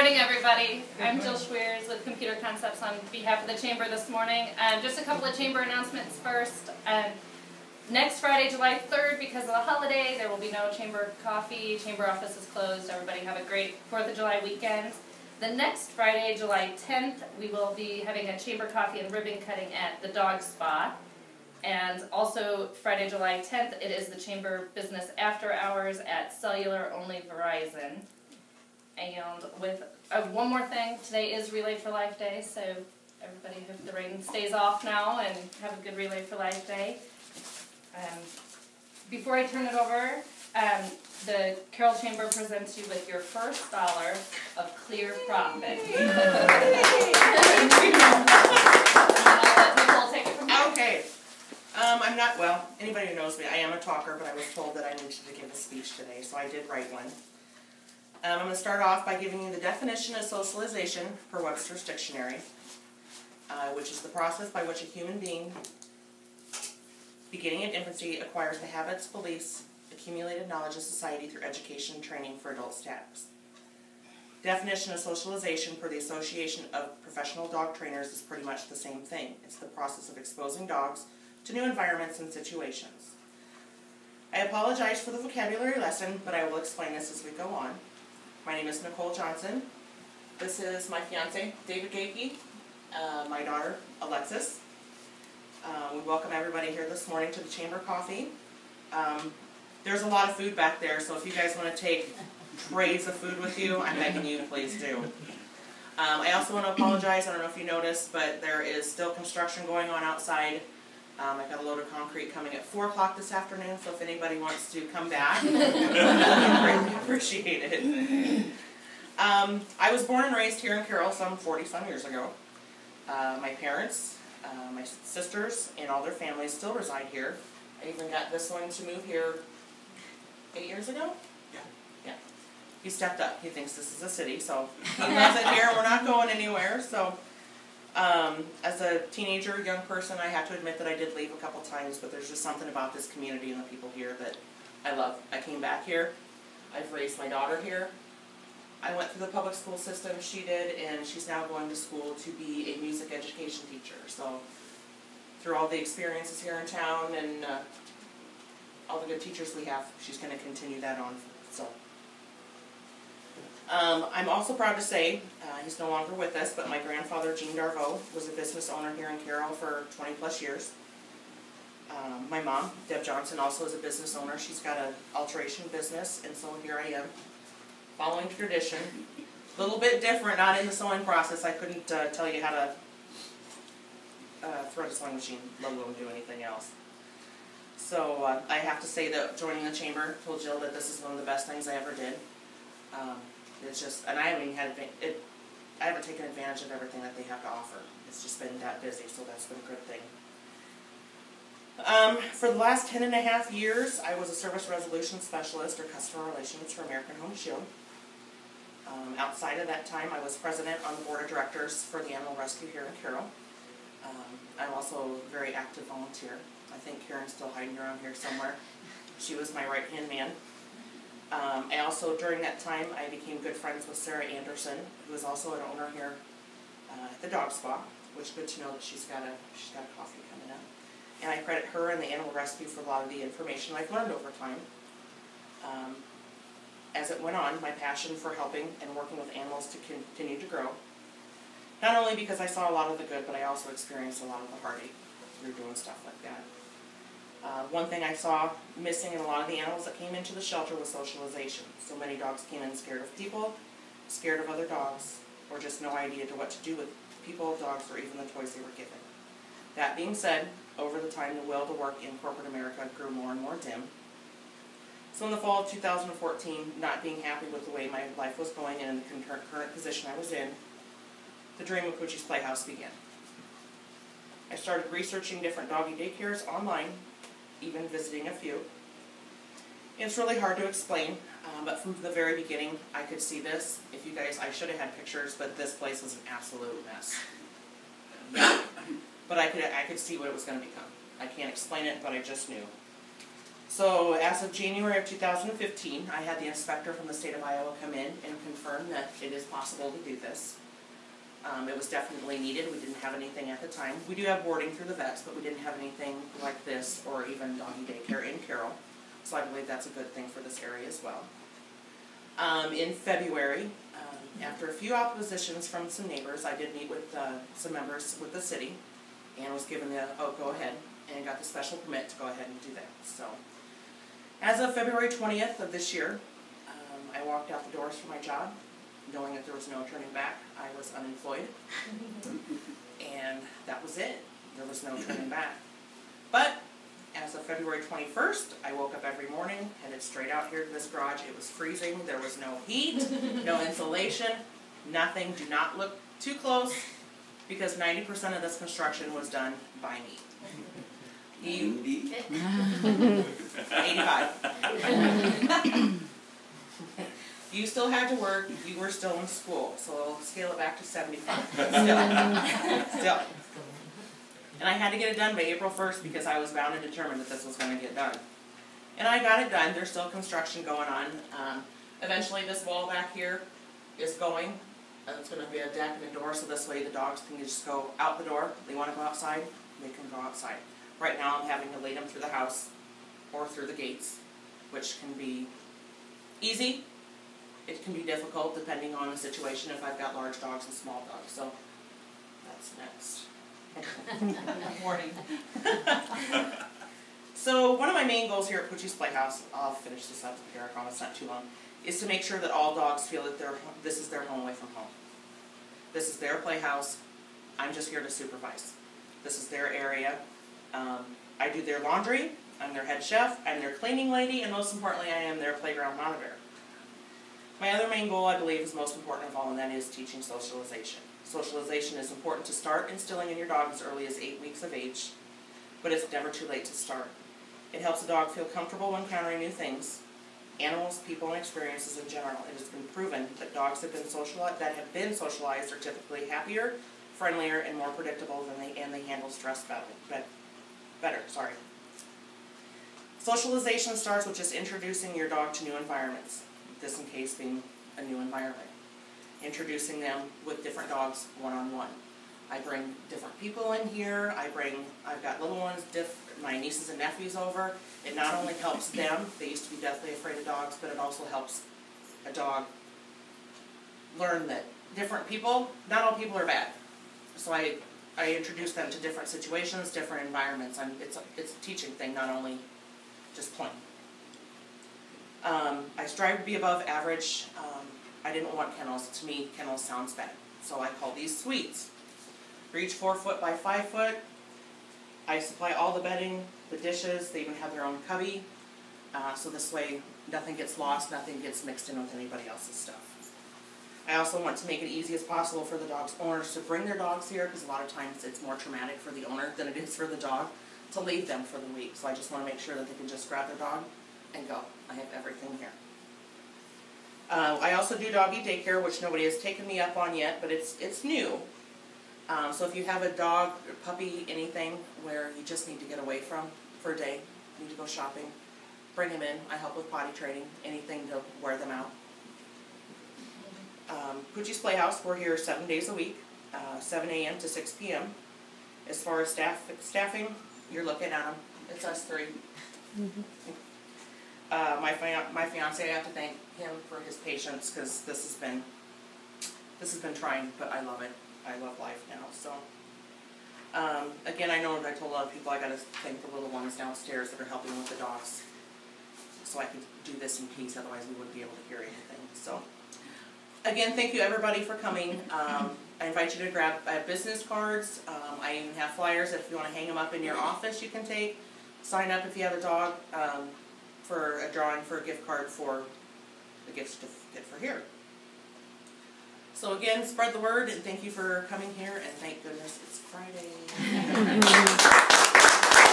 morning, everybody. I'm Jill Schweers with Computer Concepts on behalf of the Chamber this morning. Just a couple of Chamber announcements first. Next Friday, July 3rd, because of the holiday, there will be no Chamber coffee. Chamber office is closed. Everybody have a great 4th of July weekend. The next Friday, July 10th, we will be having a Chamber coffee and ribbon cutting at the Dog Spa. And also Friday, July 10th, it is the Chamber Business After Hours at Cellular Only Verizon. And with one more thing, today is Relay for Life Day, so everybody hope the rain stays off now and have a good Relay for Life Day. Before I turn it over, the Carroll Chamber presents you with your first dollar of clear profit. And I'll let Nicole take it from here. Okay. I'm not, well, anybody who knows me, I am a talker, but I was told that I needed to give a speech today, so I did write one. I'm going to start off by giving you the definition of socialization per Webster's Dictionary, which is the process by which a human being, beginning at infancy, acquires the habits, beliefs, accumulated knowledge of society through education and training for adult status. Definition of socialization per the Association of Professional Dog Trainers is pretty much the same thing. It's the process of exposing dogs to new environments and situations. I apologize for the vocabulary lesson, but I will explain this as we go on. My name is Nicole Johnson. This is my fiance, David Gakey, my daughter, Alexis. We welcome everybody here this morning to the Chamber Coffee. There's a lot of food back there, so if you guys want to take trays of food with you, I'm begging you, please do. I also want to apologize, I don't know if you noticed, but there is still construction going on outside. I've got a load of concrete coming at 4 o'clock this afternoon, so if anybody wants to come back, I greatly appreciate it. I was born and raised here in Carroll some 40-some years ago. My parents, my sisters, and all their families still reside here. I even got this one to move here 8 years ago? Yeah. He stepped up. He thinks this is a city, so he loves it here. We're not going anywhere, so... as a teenager, young person, I have to admit that I did leave a couple times, but there's just something about this community and the people here that I love. I came back here. I've raised my daughter here. I went through the public school system, she did, and she's now going to school to be a music education teacher. So through all the experiences here in town and all the good teachers we have, she's going to continue that on. So. I'm also proud to say, he's no longer with us, but my grandfather, Gene Darvaux, was a business owner here in Carroll for 20-plus years. My mom, Deb Johnson, also is a business owner. She's got an alteration business, and so here I am, following tradition. A little bit different, not in the sewing process. I couldn't tell you how to thread a sewing machine, let alone do anything else. So I have to say that joining the Chamber, told Jill that this is one of the best things I ever did. It's just, and I haven't even had I haven't taken advantage of everything that they have to offer. It's just been that busy, so that's been a good thing. For the last 10.5 years, I was a service resolution specialist or customer relations for American Home Shield. Outside of that time, I was president on the board of directors for the Animal Rescue here in Carroll. I'm also a very active volunteer. I think Karen's still hiding around here somewhere. She was my right-hand man. I also, during that time, I became good friends with Sarah Anderson, who is also an owner here at the Dog Spa, which is good to know that she's got a coffee coming up. And I credit her and the Animal Rescue for a lot of the information I've learned over time. As it went on, my passion for helping and working with animals to continue to grow. Not only because I saw a lot of the good, but I also experienced a lot of the heartache through doing stuff like that. One thing I saw missing in a lot of the animals that came into the shelter was socialization. So many dogs came in scared of people, scared of other dogs, or just no idea to what to do with people, dogs, or even the toys they were given. That being said, over the time the will to work in corporate America grew more and more dim. So in the fall of 2014, not being happy with the way my life was going and in the current position I was in, the dream of Poochie's Playhouse began. I started researching different doggy daycares online, even visiting a few. It's really hard to explain, but from the very beginning, I could see this. If you guys, I should have had pictures, but this place was an absolute mess. But I could see what it was going to become. I can't explain it, but I just knew. So as of January of 2015, I had the inspector from the state of Iowa come in and confirm that it is possible to do this. It was definitely needed. We didn't have anything at the time. We do have boarding through the vets, but we didn't have anything like this or even doggy daycare in Carroll. So I believe that's a good thing for this area as well. In February, after a few oppositions from some neighbors, I did meet with some members with the city and was given the go-ahead and got the special permit to go ahead and do that. So, as of February 20th of this year, I walked out the doors for my job, knowing that there was no turning back. I was unemployed, and that was it. There was no turning back. But as of February 21st, I woke up every morning, headed straight out here to this garage. It was freezing. There was no heat, no insulation, nothing. Do not look too close, because 90% of this construction was done by me. 85. You still had to work, you were still in school, so I'll scale it back to 75. Still. And I had to get it done by April 1st because I was bound and determined that this was going to get done. And I got it done. There's still construction going on. Eventually this wall back here is going. It's going to be a deck and a door, so this way the dogs can just go out the door. If they want to go outside, they can go outside. Right now I'm having to lead them through the house or through the gates, which can be easy. It can be difficult depending on the situation if I've got large dogs and small dogs. So that's next. Warning. So one of my main goals here at Poochie's Playhouse, I'll finish this up here, I promise, not too long, is to make sure that all dogs feel that this is their home away from home. This is their playhouse. I'm just here to supervise. This is their area. I do their laundry. I'm their head chef. I'm their cleaning lady, and most importantly, I am their playground monitor. My other main goal, I believe, is most important of all, and that is teaching socialization. Socialization is important to start instilling in your dog as early as 8 weeks of age, but it's never too late to start. It helps a dog feel comfortable when encountering new things, animals, people, and experiences in general. It has been proven that dogs that have been socialized are typically happier, friendlier, and more predictable and they handle stress better. Socialization starts with just introducing your dog to new environments. This in case being a new environment. Introducing them with different dogs one-on-one. I bring different people in here. I've got little ones, my nieces and nephews over. It not only helps them, they used to be deathly afraid of dogs, but it also helps a dog learn that different people, not all people are bad. So I introduce them to different situations, different environments. It's a teaching thing, not only just playing. I strive to be above average. I didn't want kennels. To me, kennels sounds bad. So I call these suites. They're each 4 foot by 5 foot. I supply all the bedding, the dishes. They even have their own cubby. So this way, nothing gets lost, nothing gets mixed in with anybody else's stuff. I also want to make it easy as possible for the dog's owners to bring their dogs here, because a lot of times it's more traumatic for the owner than it is for the dog to leave them for the week. So I just want to make sure that they can just grab their dog and go. I have everything here. I also do doggy daycare, which nobody has taken me up on yet, but it's new. So if you have a dog, a puppy, anything where you just need to get away from for a day, need to go shopping, bring them in. I help with potty training, anything to wear them out. Poochie's Playhouse, we're here 7 days a week, 7 a.m. to 6 p.m. As far as staffing, you're looking at them. It's us three. My fiance, I have to thank him for his patience, because this has been trying, but I love it. I love life now. So again, I know I told a lot of people I got to thank the little ones downstairs that are helping with the dogs, so I could do this in peace. Otherwise, we wouldn't be able to hear anything. So again, thank you everybody for coming. I invite you to grab business cards. I even have flyers that if you want to hang them up in your office, you can take. Sign up if you have a dog. For a drawing for a gift card for the gift certificate for here. So again, spread the word, and thank you for coming here, and thank goodness it's Friday.